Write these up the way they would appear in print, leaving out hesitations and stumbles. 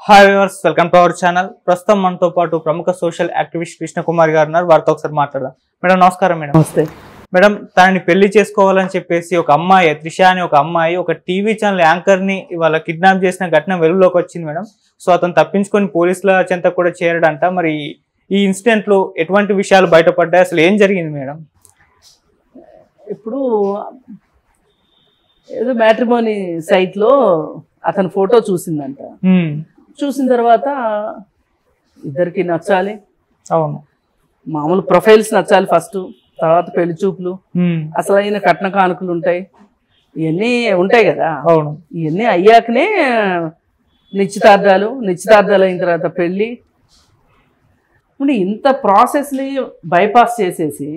Hi viewers, welcome to our channel. ప్రస్తుతం మనతో పాటు ప్రముఖ సోషల్ యాక్టివిస్ట్ కృష్ణ కుమార్ గారు ఉన్నారు. వారితో ఒకసారి మాట్లాడదాం. మేడం నమస్కారం. మేడం నమస్తే. మేడం, తనని పెళ్లి చేసుకోవాలని చెప్పేసి ఒక అమ్మాయి, త్రిష అని ఒక అమ్మాయి, ఒక టీవీ ఛానల్ యాంకర్ ని ఇవాళ కిడ్నాప్ చేసిన ఘటన వెలుగులోకి వచ్చింది మేడం. సో అతను తప్పించుకొని పోలీసుల చెంత కూడా చేరడంట. మరి ఈ ఇన్సిడెంట్ లో ఎటువంటి విషయాలు బయటపడ్డాయి, అసలు ఏం జరిగింది మేడం? ఇప్పుడు ఏదో మ్యాట్రిమోనీ సైట్ లో అతని ఫోటో చూసిందంట. చూసిన తర్వాత ఇద్దరికి నచ్చాలి. అవును, మామూలు ప్రొఫైల్స్ నచ్చాలి ఫస్ట్, తర్వాత పెళ్లి చూపులు, అసలైన కట్న కానుకలు ఉంటాయి, ఇవన్నీ ఉంటాయి కదా. అవును, ఇవన్నీ అయ్యాకనే నిశ్చితార్థాలు అయిన తర్వాత పెళ్ళి. ఇప్పుడు ఇంత ప్రాసెస్ని బైపాస్ చేసేసి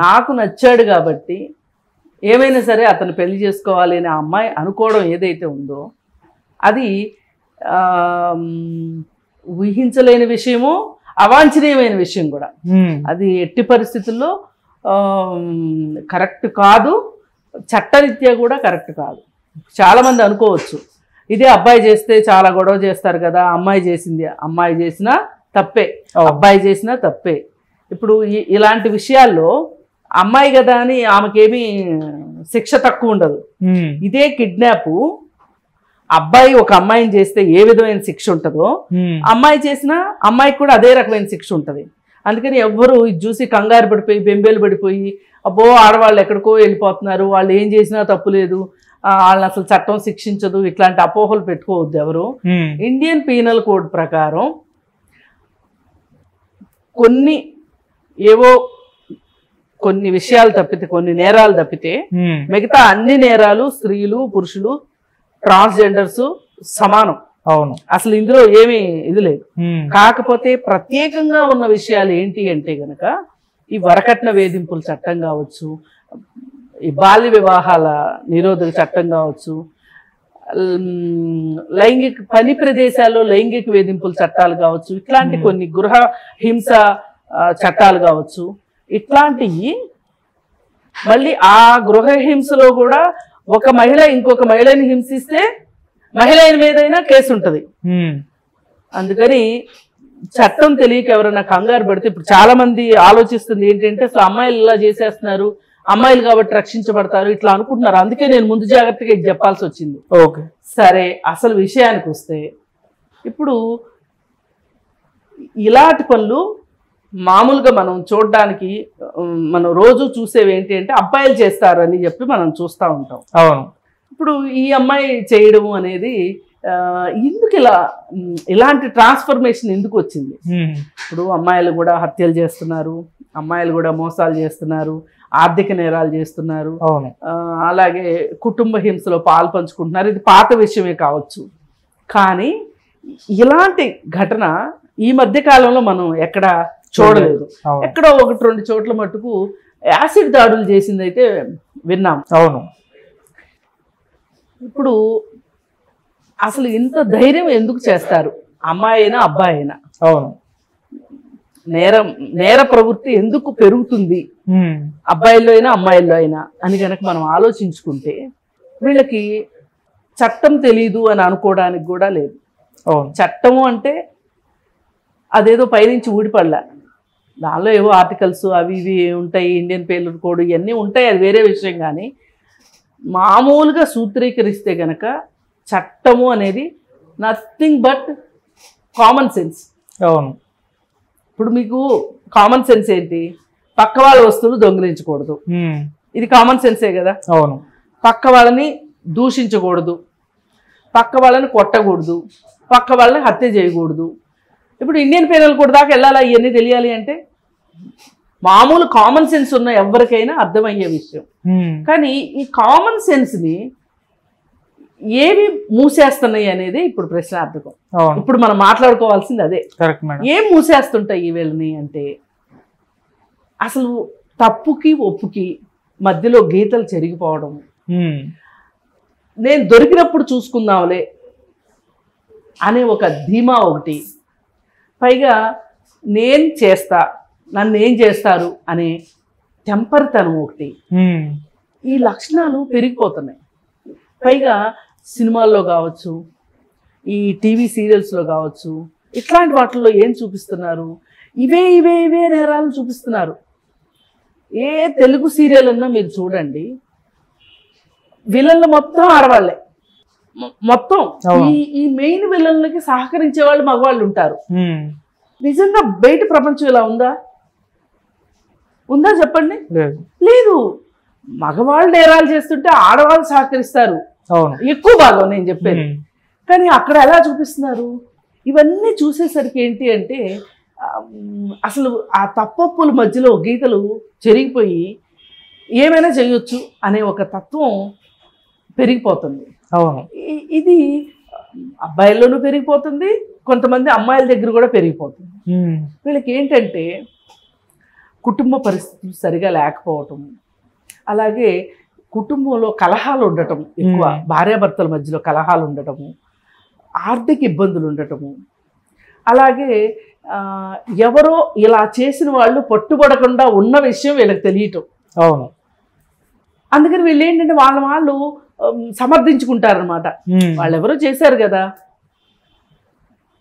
నాకు నచ్చాడు కాబట్టి ఏమైనా సరే అతను పెళ్లి చేసుకోవాలి అని ఆ అమ్మాయి అనుకోవడం ఏదైతే ఉందో అది ఊహించలేని విషయము, అవాంఛనీయమైన విషయం కూడా. అది ఎట్టి పరిస్థితుల్లో కరెక్ట్ కాదు, చట్టరీత్యా కూడా కరెక్ట్ కాదు. చాలామంది అనుకోవచ్చు ఇదే అబ్బాయి చేస్తే చాలా గొడవ చేస్తారు కదా, అమ్మాయి చేసినా తప్పే, అబ్బాయి చేసినా తప్పే. ఇప్పుడు ఇలాంటి విషయాల్లో అమ్మాయి కదా అని ఆమెకేమీ శిక్ష తక్కువ ఉండదు. ఇదే కిడ్నాప్ అబ్బాయి ఒక అమ్మాయిని చేస్తే ఏ విధమైన శిక్ష ఉంటుందో అమ్మాయి చేసినా అమ్మాయికి కూడా అదే రకమైన శిక్ష ఉంటుంది. అందుకని ఎవ్వరు ఇది చూసి కంగారు పడిపోయి బెంబేలు పడిపోయి అబ్బో ఆడవాళ్ళు ఎక్కడికో వెళ్ళిపోతున్నారు, వాళ్ళు ఏం చేసినా తప్పు లేదు, వాళ్ళని అసలు చట్టం శిక్షించదు, ఇట్లాంటి అపోహలు పెట్టుకోవద్దు ఎవరు. ఇండియన్ పీనల్ కోడ్ ప్రకారం కొన్ని విషయాలు తప్పితే, కొన్ని నేరాలు తప్పితే మిగతా అన్ని నేరాలు స్త్రీలు, పురుషులు, ట్రాన్స్జెండర్స్ సమానం. అవును, అసలు ఇందులో ఏమీ ఇది లేదు. కాకపోతే ప్రత్యేకంగా ఉన్న విషయాలు ఏంటి అంటే గనక ఈ వరకట్న వేధింపుల చట్టం కావచ్చు, ఈ బాల్య వివాహాల నిరోధక చట్టం కావచ్చు, లైంగిక పని ప్రదేశాల్లో లైంగిక వేధింపుల చట్టాలు కావచ్చు, ఇట్లాంటి కొన్ని గృహ హింస చట్టాలు కావచ్చు. ఇట్లాంటివి మళ్ళీ ఆ గృహ హింసలో కూడా ఒక మహిళ ఇంకొక మహిళని హింసిస్తే మహిళ మీదైనా కేసు ఉంటుంది. అందుకని చట్టం తెలియక ఎవరైనా కంగారు పడితే, ఇప్పుడు చాలా మంది ఆలోచిస్తుంది ఏంటంటే అసలు అమ్మాయిలు ఇలా చేసేస్తున్నారు, అమ్మాయిలు కాబట్టి రక్షించబడతారు ఇట్లా అనుకుంటున్నారు. అందుకే నేను ముందు జాగ్రత్తగా ఇది చెప్పాల్సి వచ్చింది. ఓకే, సరే, అసలు విషయానికి వస్తే ఇప్పుడు ఇలాంటి పనులు మామూలుగా మనం చూడడానికి, మనం రోజు చూసేవి ఏంటి అంటే అబ్బాయిలు చేస్తారు అని చెప్పి మనం చూస్తూ ఉంటాం. అవును, ఇప్పుడు ఈ అమ్మాయి చేయడం అనేది ఎందుకు ఇలాంటి ట్రాన్స్ఫర్మేషన్ ఎందుకు వచ్చింది? ఇప్పుడు అమ్మాయిలు కూడా హత్యలు చేస్తున్నారు, అమ్మాయిలు కూడా మోసాలు చేస్తున్నారు, ఆర్థిక నేరాలు చేస్తున్నారు, అలాగే కుటుంబ హింసలో పాలు పంచుకుంటున్నారు. ఇది పాత విషయమే కావచ్చు, కానీ ఇలాంటి ఘటన ఈ మధ్య కాలంలో మనం ఎక్కడ చూడలేదు. ఎక్కడో 1-2 చోట్ల మట్టుకు యాసిడ్ దాడులు చేసింది అయితే విన్నాం. అవును, ఇప్పుడు అసలు ఇంత ధైర్యం ఎందుకు చేస్తారు అమ్మాయి అయినా అబ్బాయి అయినా? అవును, నేర ప్రవృత్తి ఎందుకు పెరుగుతుంది అబ్బాయిల్లో అయినా అమ్మాయిల్లో అయినా అని కనుక మనం ఆలోచించుకుంటే వీళ్ళకి చట్టం తెలీదు అని అనుకోవడానికి కూడా లేదు. చట్టము అంటే అదేదో పైనుంచి ఊడిపడలే, దానిలో ఏవో ఆర్టికల్స్ అవి ఇవి ఉంటాయి, ఇండియన్ పీనల్ కోడ్ ఇవన్నీ ఉంటాయి, అది వేరే విషయం. కానీ మామూలుగా సూత్రీకరిస్తే గనక చట్టము అనేది నథింగ్ బట్ కామన్ సెన్స్. అవును, ఇప్పుడు మీకు కామన్ సెన్స్ ఏంటి? పక్క వాళ్ళ వస్తువులు దొంగిలించకూడదు, ఇది కామన్ సెన్సే కదా. అవును, పక్క వాళ్ళని దూషించకూడదు, పక్క వాళ్ళని కొట్టకూడదు, పక్క వాళ్ళని హత్య చేయకూడదు. ఇప్పుడు ఇండియన్ పీనల్ కోడ్ దాకా వెళ్ళాలా ఇవన్నీ తెలియాలి అంటే? మామూలు కామన్ సెన్స్ ఉన్న ఎవరికైనా అర్థమయ్యే విషయం. కానీ ఈ కామన్ సెన్స్ని ఏవి మూసేస్తున్నాయి అనేది ఇప్పుడు ప్రశ్నార్థకం. ఇప్పుడు మనం మాట్లాడుకోవాల్సింది అదే. ఏం మూసేస్తుంటాయి ఈ వీళ్ళని అంటే, అసలు తప్పుకి ఒప్పుకి మధ్యలో గీతలు చెరిగిపోవడం, నేను దొరికినప్పుడు చూసుకుందాంలే అనే ఒక ధీమా ఒకటి, పైగా నేను చేస్తా నన్ను ఏం చేస్తారు అనే టెంపర్తనం ఒకటి, ఈ లక్షణాలు పెరిగిపోతున్నాయి. పైగా సినిమాల్లో కావచ్చు, ఈ టీవీ సీరియల్స్లో కావచ్చు, ఇట్లాంటి వాటిల్లో ఏం చూపిస్తున్నారు? ఇవే ఇవే ఇవే నేరాలను చూపిస్తున్నారు. ఏ తెలుగు సీరియల్ అన్నా మీరు చూడండి, విలన్లు మొత్తం ఆడవాళ్ళే. మొత్తం ఈ మెయిన్ విలన్లకి సహకరించే వాళ్ళు మగవాళ్ళు ఉంటారు. నిజంగా బయట ప్రపంచం ఇలా ఉందా? ఉందా చెప్పండి? లేదు. మగవాళ్ళు నేరాలు చేస్తుంటే ఆడవాళ్ళు సహకరిస్తారు ఎక్కువ భాగం, నేను చెప్పేది. కానీ అక్కడ ఎలా చూపిస్తున్నారు? ఇవన్నీ చూసేసరికి ఏంటి అంటే అసలు ఆ తప్పొప్పుల మధ్యలో గీతలు చెరిగిపోయి ఏమైనా చేయొచ్చు అనే ఒక తత్వం పెరిగిపోతుంది. ఇది అబ్బాయిల్లోనూ పెరిగిపోతుంది, కొంతమంది అమ్మాయిల దగ్గర కూడా పెరిగిపోతుంది. వీళ్ళకి ఏంటంటే కుటుంబ పరిస్థితులు సరిగా లేకపోవటం, అలాగే కుటుంబంలో కలహాలు ఉండటం ఎక్కువ, భార్యాభర్తల మధ్యలో కలహాలు ఉండటము, ఆర్థిక ఇబ్బందులు ఉండటము, అలాగే ఎవరో ఇలా చేసిన వాళ్ళు పట్టుబడకుండా ఉన్న విషయం వీళ్ళకి తెలియటం. అందుకని వీళ్ళు ఏంటంటే వాళ్ళు సమర్థించుకుంటారనమాట. వాళ్ళెవరో చేశారు కదా,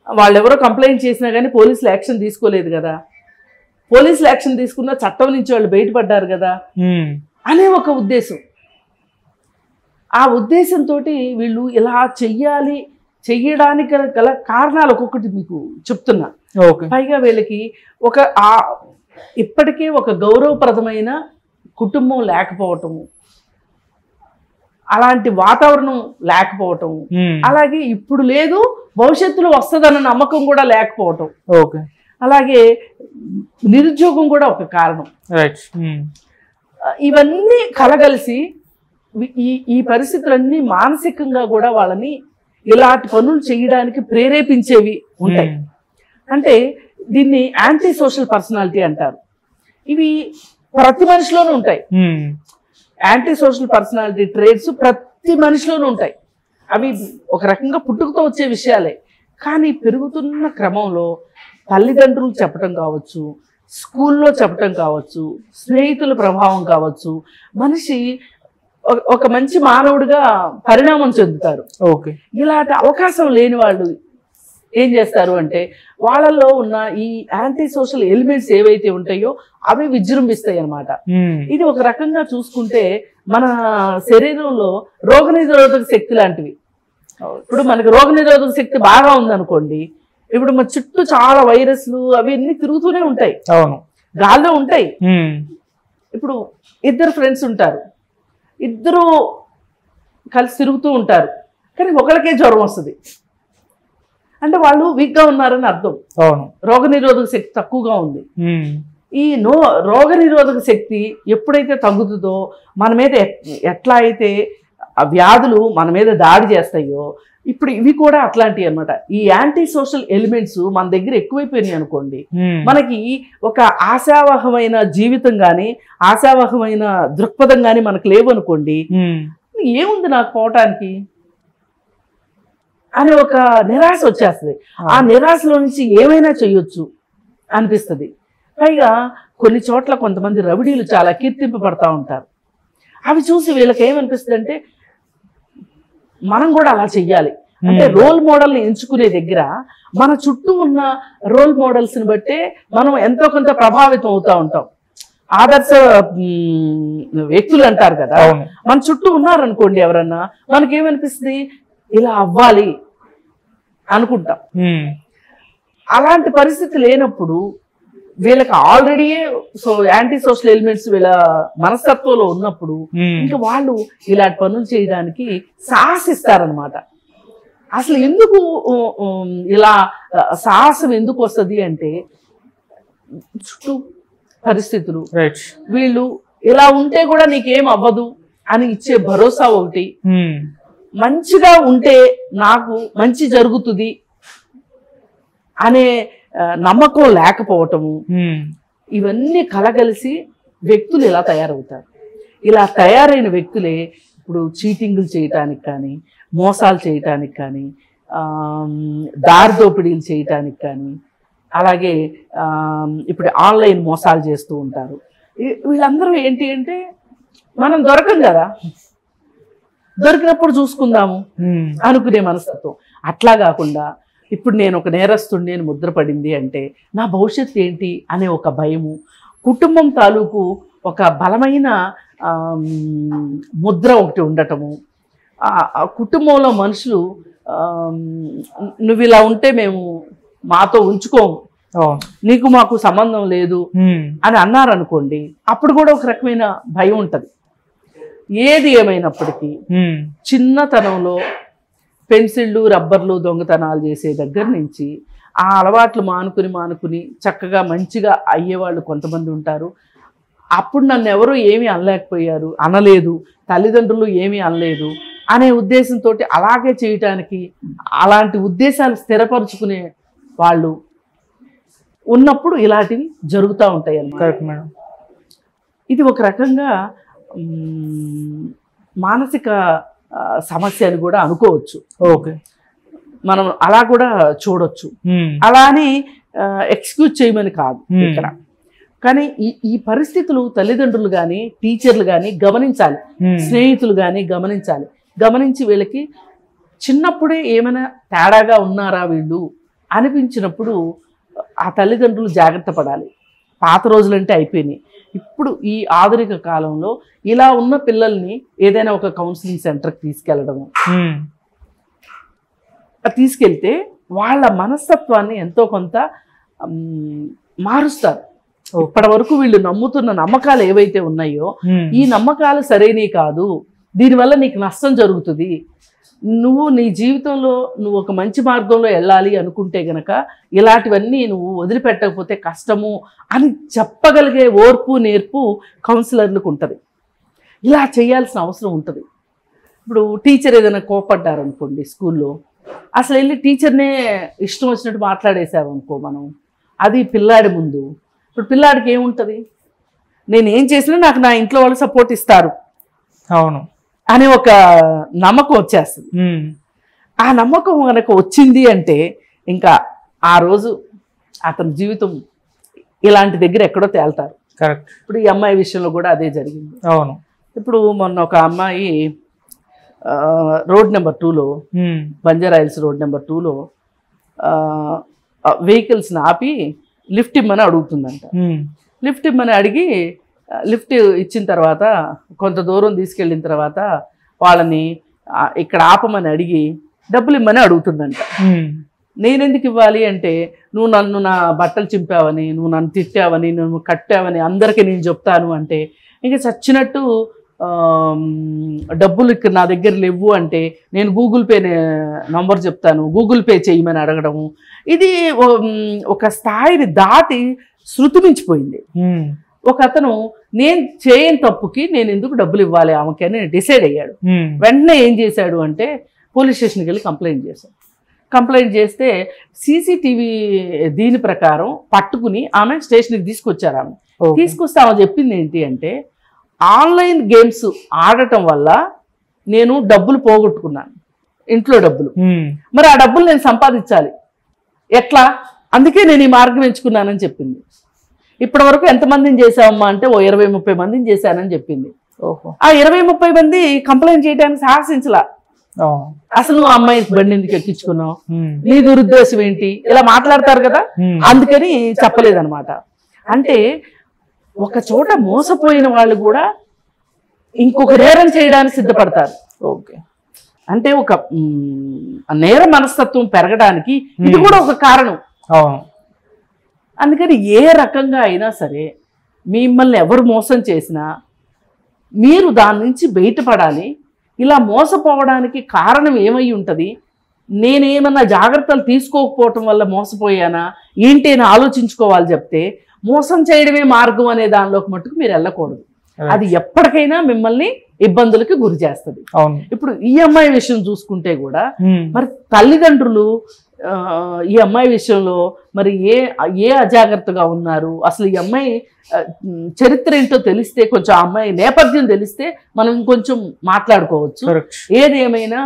వాళ్ళెవరో కంప్లైంట్ చేసినా కానీ పోలీసులు యాక్షన్ తీసుకోలేదు కదా, పోలీసులు యాక్షన్ తీసుకున్న చట్టం నుంచి వాళ్ళు బయటపడ్డారు కదా అనే ఒక ఉద్దేశం. ఆ ఉద్దేశంతో వీళ్ళు ఇలా చెయ్యడానికి గల కారణాలు ఒక్కొక్కటి మీకు చెప్తున్నా. పైగా వీళ్ళకి ఇప్పటికే ఒక గౌరవప్రదమైన కుటుంబం లేకపోవటము, అలాంటి వాతావరణం లేకపోవటం, అలాగే ఇప్పుడు లేదు భవిష్యత్తులో వస్తుందన్న నమ్మకం కూడా లేకపోవటం, అలాగే నిరుద్యోగం కూడా ఒక కారణం. ఇవన్నీ కలగలిసి ఈ పరిస్థితులన్నీ మానసికంగా కూడా వాళ్ళని ఇలాంటి పనులు చేయడానికి ప్రేరేపించేవి ఉంటాయి. అంటే దీన్ని యాంటీ సోషల్ పర్సనాలిటీ అంటారు. ఇవి ప్రతి మనిషిలోనూ ఉంటాయి. యాంటీ సోషల్ పర్సనాలిటీ ట్రేట్స్ ప్రతి మనిషిలోనూ ఉంటాయి. అవి ఒక రకంగా పుట్టుకతో వచ్చే విషయాలే. కానీ పెరుగుతున్న క్రమంలో తల్లిదండ్రులు చెప్పటం కావచ్చు, స్కూల్లో చెప్పటం కావచ్చు, స్నేహితుల ప్రభావం కావచ్చు, మనిషి ఒక మంచి మానవుడిగా పరిణామం చెందుతారు. ఇలాంటి అవకాశం లేని వాళ్ళు ఏం చేస్తారు అంటే వాళ్ళల్లో ఉన్న ఈ యాంటీ సోషల్ ఎలిమెంట్స్ ఏవైతే ఉంటాయో అవి విజృంభిస్తాయి అన్నమాట. ఇది ఒక రకంగా చూసుకుంటే మన శరీరంలో రోగనిరోధక శక్తి లాంటివి. ఇప్పుడు మనకి రోగనిరోధక శక్తి బాగా ఉందనుకోండి, ఇప్పుడు మన చుట్టూ చాలా వైరస్లు అవన్నీ తిరుగుతూనే ఉంటాయి, గాల్లో ఉంటాయి. ఇప్పుడు ఇద్దరు ఫ్రెండ్స్ ఉంటారు, ఇద్దరు కలిసి తిరుగుతూ ఉంటారు, కానీ ఒకరికే జ్వరం వస్తుంది అంటే వాళ్ళు వీక్గా ఉన్నారని అర్థం. రోగనిరోధక శక్తి తక్కువగా ఉంది. ఈ రోగనిరోధక శక్తి ఎప్పుడైతే తగ్గుతుందో మన మీద ఎట్లా అయితే ఆ వ్యాధులు మన మీద దాడి చేస్తాయో ఇప్పుడు ఇవి కూడా అట్లాంటివి అనమాట. ఈ యాంటీ సోషల్ ఎలిమెంట్స్ మన దగ్గర ఎక్కువైపోయినాయి అనుకోండి, మనకి ఒక ఆశావహమైన జీవితం కానీ ఆశావహమైన దృక్పథం కానీ మనకు లేవనుకోండి, ఏముంది నాకు పోవటానికి అనే ఒక నిరాశ వచ్చేస్తుంది. ఆ నిరాశలో నుంచి ఏమైనా చేయొచ్చు అనిపిస్తుంది. పైగా కొన్ని చోట్ల కొంతమంది రౌడీలు చాలా కీర్తింపబడతా ఉంటారు. అవి చూసి వీళ్ళకి ఏమనిపిస్తుంది అంటే మనం కూడా అలా చెయ్యాలి అంటే రోల్ మోడల్ని ఎంచుకునే దగ్గర మన చుట్టూ ఉన్న రోల్ మోడల్స్ని బట్టే మనం ఎంతో కొంత ప్రభావితం అవుతూ ఉంటాం. ఆదర్శ వ్యక్తులు అంటారు కదా, మన చుట్టూ ఉన్నారనుకోండి ఎవరన్నా, మనకేమనిపిస్తుంది ఇలా అవ్వాలి అనుకుంటాం. అలాంటి పరిస్థితి లేనప్పుడు వీళ్ళకి ఆల్రెడీ యాంటీ సోషల్ ఎలిమెంట్స్ వీళ్ళ మనస్తత్వంలో ఉన్నప్పుడు ఇంకా వాళ్ళు ఇలాంటి పనులు చేయడానికి సాహసిస్తారనమాట. అసలు ఎందుకు ఇలా సాహసం ఎందుకు వస్తుంది అంటే చుట్టూ పరిస్థితులు, వీళ్ళు ఇలా ఉంటే కూడా నీకేం అవ్వదు అని ఇచ్చే భరోసా ఒకటి, మంచిగా ఉంటే నాకు మంచి జరుగుతుంది అనే నమ్మకం లేకపోవటము, ఇవన్నీ కలగలిసి వ్యక్తులు ఇలా తయారవుతారు. ఇలా తయారైన వ్యక్తులే ఇప్పుడు చీటింగులు చేయటానికి కానీ, మోసాలు చేయటానికి కానీ, దారి దోపిడీలు చేయటానికి కానీ, అలాగే ఇప్పుడు ఆన్లైన్ మోసాలు చేస్తూ ఉంటారు. వీళ్ళందరూ ఏంటి అంటే మనం దొరకం కదా, దొరికినప్పుడు చూసుకుందాము అనుకునే మనస్తత్వం. అట్లా కాకుండా ఇప్పుడు నేను ఒక నేరస్తుడిని అని ముద్రపడింది అంటే నా భవిష్యత్తు ఏంటి అనే ఒక భయము, కుటుంబం తాలూకు ఒక బలమైన ముద్ర ఒకటి ఉండటము, ఆ కుటుంబంలో మనుషులు నువ్వు ఇలా ఉంటే మేము మాతో ఉంచుకోము, నీకు మాకు సంబంధం లేదు అని అన్నారనుకోండి, అప్పుడు కూడా ఒక రకమైన భయం ఉంటుంది. ఏది ఏమైనప్పటికీ చిన్నతనంలో పెన్సిళ్ళు రబ్బర్లు దొంగతనాలు చేసే దగ్గర నుంచి ఆ అలవాట్లు మానుకుని చక్కగా మంచిగా అయ్యేవాళ్ళు కొంతమంది ఉంటారు. అప్పుడు నన్ను ఎవరు ఏమీ అనలేకపోయారు, అనలేదు, తల్లిదండ్రులు ఏమీ అనలేదు అనే ఉద్దేశంతో అలాగే చేయటానికి, అలాంటి ఉద్దేశాలు స్థిరపరుచుకునే వాళ్ళు ఉన్నప్పుడు ఇలాంటివి జరుగుతూ ఉంటాయి అన్నమాట. ఇది ఒక రకంగా మానసిక సమస్య అని కూడా అనుకోవచ్చు. ఓకే, మనం అలా కూడా చూడొచ్చు. అలా అని ఎక్స్క్యూజ్ చేయమని కాదు ఇక్కడ. కానీ ఈ పరిస్థితులు తల్లిదండ్రులు కానీ టీచర్లు కానీ గమనించాలి, స్నేహితులు కానీ గమనించి వీళ్ళకి చిన్నప్పుడే ఏమైనా తేడాగా ఉన్నారా వీళ్ళు అనిపించినప్పుడు ఆ తల్లిదండ్రులు జాగ్రత్త పడాలి. పాత రోజులంటే అయిపోయినాయి. ఇప్పుడు ఈ ఆధునిక కాలంలో ఇలా ఉన్న పిల్లల్ని ఏదైనా ఒక కౌన్సిలింగ్ సెంటర్కి తీసుకెళ్ళడము, తీసుకెళ్తే వాళ్ళ మనస్తత్వాన్ని ఎంతో కొంత మారుస్తారు. ఇప్పటి వరకు వీళ్ళు నమ్ముతున్న నమ్మకాలు ఏవైతే ఉన్నాయో ఈ నమ్మకాలు సరైనవి కాదు, దీనివల్ల నీకు నష్టం జరుగుతుంది, నువ్వు నీ జీవితంలో నువ్వు ఒక మంచి మార్గంలో వెళ్ళాలి అనుకుంటే గనక ఇలాంటివన్నీ నువ్వు వదిలిపెట్టకపోతే కష్టము అని చెప్పగలిగే ఓర్పు నేర్పు కౌన్సిలర్లకు ఉంటుంది. ఇలా చేయాల్సిన అవసరం ఉంటుంది. ఇప్పుడు టీచర్ ఏదైనా కోపడ్డారనుకోండి స్కూల్లో, అసలు వెళ్ళి టీచర్నే ఇష్టం వచ్చినట్టు మాట్లాడేసావనుకో మనం, అది పిల్లాడి ముందు. ఇప్పుడు పిల్లాడికి ఏముంటుంది, నేను ఏం చేసినా నాకు నా ఇంట్లో వాళ్ళు సపోర్ట్ ఇస్తారు అవును అనే ఒక నమ్మకం వచ్చేస్తుంది. ఆ నమ్మకం కనుక వచ్చింది అంటే ఇంకా ఆ రోజు అతని జీవితం ఇలాంటి దగ్గర ఎక్కడో తేల్తారు. కరెక్ట్. ఇప్పుడు ఈ అమ్మాయి విషయంలో కూడా అదే జరిగింది. అవును. ఇప్పుడు మొన్న ఒక అమ్మాయి రోడ్ నెంబర్ 2లో, బంజారాయిల్స్ రోడ్ నెంబర్ 2లో వెహికల్స్ని ఆపి లిఫ్ట్ ఇమ్మని అడుగుతుందంట. లిఫ్ట్ ఇమ్మని అడిగి లిఫ్ట్ ఇచ్చిన తర్వాత కొంత దూరం తీసుకెళ్ళిన తర్వాత వాళ్ళని ఇక్కడ ఆపమని అడిగి డబ్బులు ఇమ్మని అడుగుతుందంట. నేనెందుకు ఇవ్వాలి అంటే, నువ్వు నన్ను నా బట్టలు చింపావని, నువ్వు నన్ను తిట్టావని, నువ్వు కట్టావని అందరికీ నేను చెప్తాను అంటే, ఇంకా చచ్చినట్టు డబ్బులు ఇక్కడ నా దగ్గర లేవు అంటే నేను గూగుల్ పే నంబర్ చెప్తాను, గూగుల్ పే చేయమని అడగడము, ఇది ఒక స్థాయిని దాటి శృతి మించిపోయింది. ఒక అతను నేను చేయని తప్పుకి నేను ఎందుకు డబ్బులు ఇవ్వాలి ఆమెకి అని డిసైడ్ అయ్యాడు. వెంటనే ఏం చేశాడు అంటే పోలీస్ స్టేషన్కి వెళ్ళి కంప్లైంట్ చేశాడు. కంప్లైంట్ చేస్తే సీసీటీవీ దీని ప్రకారం పట్టుకుని ఆమె స్టేషన్కి తీసుకొచ్చారు. ఆమె తీసుకొస్తే ఆమె చెప్పింది ఏంటి అంటే, ఆన్లైన్ గేమ్స్ ఆడటం వల్ల నేను డబ్బులు పోగొట్టుకున్నాను, ఇంట్లో డబ్బులు, మరి ఆ డబ్బులు నేను సంపాదించాలి ఎట్లా, అందుకే నేను ఈ మార్గం ఎంచుకున్నానని చెప్పింది. ఇప్పటి వరకు ఎంతమందిని చేసావమ్మా అంటే ఓ 20-30 మందిని చేశానని చెప్పింది. ఆ 20-30 మంది కంప్లైంట్ చేయడానికి సాహసించలా. అసలు నువ్వు అమ్మాయి బండి ఎందుకు ఎక్కించుకున్నావు, నీ దురుద్దేశం ఏంటి, ఇలా మాట్లాడతారు కదా, అందుకని చెప్పలేదన్నమాట. అంటే ఒక చోట మోసపోయిన వాళ్ళు కూడా ఇంకొక నేరం చేయడానికి సిద్ధపడతారు. ఓకే, అంటే ఒక నేర మనస్తత్వం పెరగడానికి ఇది కూడా ఒక కారణం. అందుకని ఏ రకంగా అయినా సరే మిమ్మల్ని ఎవరు మోసం చేసినా మీరు దాని నుంచి బయటపడాలి. ఇలా మోసపోవడానికి కారణం ఏమై ఉంటుంది, నేనేమన్నా జాగ్రత్తలు తీసుకోకపోవటం వల్ల మోసపోయానా ఏంటి అని ఆలోచించుకోవాలి. చెప్తే మోసం చేయడమే మార్గం అనే దానిలోకి మట్టుకు మీరు వెళ్ళకూడదు. అది ఎప్పటికైనా మిమ్మల్ని ఇబ్బందులకి గురి చేస్తుంది. ఇప్పుడు ఈ అమ్మాయి విషయం చూసుకుంటే కూడా మరి తల్లిదండ్రులు ఈ అమ్మాయి విషయంలో మరి ఏ అజాగ్రత్తగా ఉన్నారు, అసలు ఈ అమ్మాయి చరిత్ర ఏంటో తెలిస్తే, కొంచెం ఆ అమ్మాయి నేపథ్యం తెలిస్తే మనం ఇంకొంచెం మాట్లాడుకోవచ్చు. ఏది ఏమైనా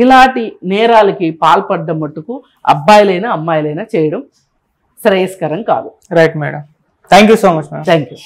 ఇలాంటి నేరాలకి పాల్పడడం మట్టుకు అబ్బాయిలైనా అమ్మాయిలైనా చేయడం శ్రేయస్కరం కాదు. Right madam, thank you so much madam. Thank you.